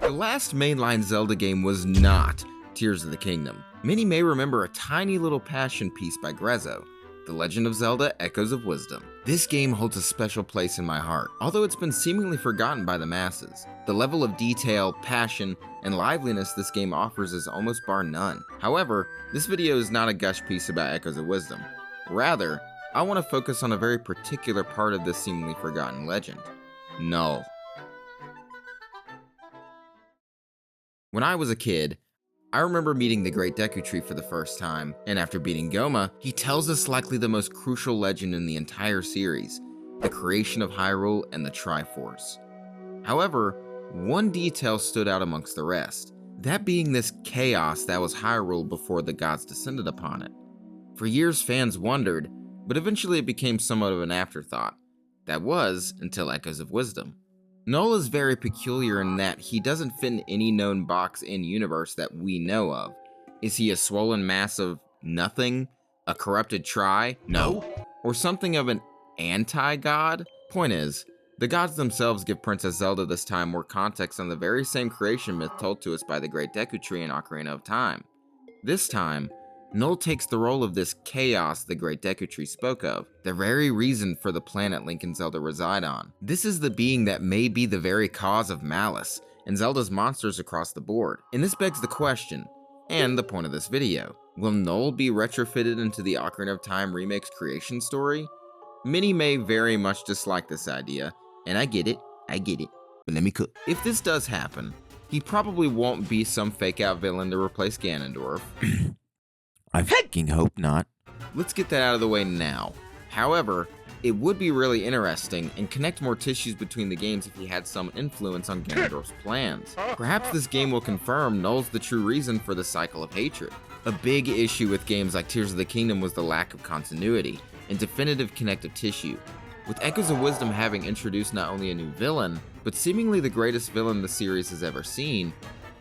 The last mainline Zelda game was not Tears of the Kingdom. Many may remember a tiny little passion piece by Grezzo, The Legend of Zelda Echoes of Wisdom. This game holds a special place in my heart, although it's been seemingly forgotten by the masses. The level of detail, passion, and liveliness this game offers is almost bar none. However, this video is not a gush piece about Echoes of Wisdom. Rather, I want to focus on a very particular part of this seemingly forgotten legend: Null. When I was a kid, I remember meeting the Great Deku Tree for the first time, and after beating Goma, he tells us likely the most crucial legend in the entire series: the creation of Hyrule and the Triforce. However, one detail stood out amongst the rest, that being this chaos that was Hyrule before the gods descended upon it. For years fans wondered, but eventually it became somewhat of an afterthought. That was, until Echoes of Wisdom. Null is very peculiar in that he doesn't fit in any known box in universe that we know of. Is he a swollen mass of nothing? A corrupted Tri? No. Or something of an anti-god? Point is, the gods themselves give Princess Zelda this time more context on the very same creation myth told to us by the Great Deku Tree in Ocarina of Time. This time, Null takes the role of this chaos the Great Deku Tree spoke of, the very reason for the planet Link and Zelda reside on. This is the being that may be the very cause of malice and Zelda's monsters across the board. And this begs the question, and the point of this video: will Null be retrofitted into the Ocarina of Time remake's creation story? Many may very much dislike this idea, and I get it, but let me cook. If this does happen, he probably won't be some fake out villain to replace Ganondorf. I fucking hope not. Let's get that out of the way now. However, it would be really interesting and connect more tissues between the games if he had some influence on Ganondorf's plans. Perhaps this game will confirm Null's the true reason for the cycle of hatred. A big issue with games like Tears of the Kingdom was the lack of continuity and definitive connective tissue. With Echoes of Wisdom having introduced not only a new villain, but seemingly the greatest villain the series has ever seen,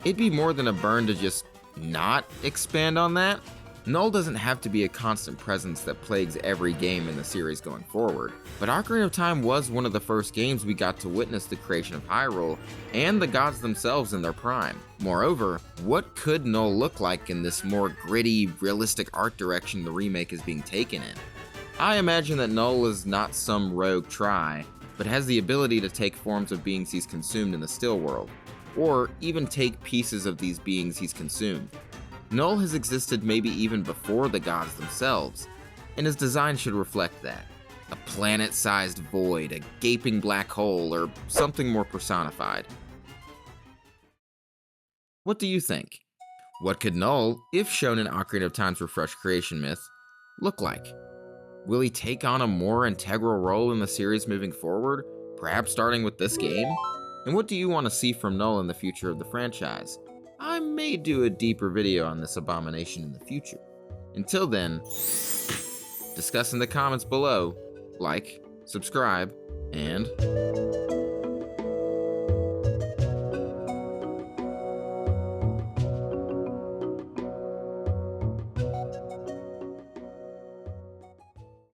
it'd be more than a burn to just not expand on that. Null doesn't have to be a constant presence that plagues every game in the series going forward, but Ocarina of Time was one of the first games we got to witness the creation of Hyrule and the gods themselves in their prime. Moreover, what could Null look like in this more gritty, realistic art direction the remake is being taken in? I imagine that Null is not some rogue Tri, but has the ability to take forms of beings he's consumed in the still world, or even take pieces of these beings he's consumed. Null has existed maybe even before the gods themselves, and his design should reflect that. A planet-sized void, a gaping black hole, or something more personified. What do you think? What could Null, if shown in Ocarina of Time's refreshed creation myth, look like? Will he take on a more integral role in the series moving forward, perhaps starting with this game? And what do you want to see from Null in the future of the franchise? I may do a deeper video on this abomination in the future. Until then, discuss in the comments below, like, subscribe, and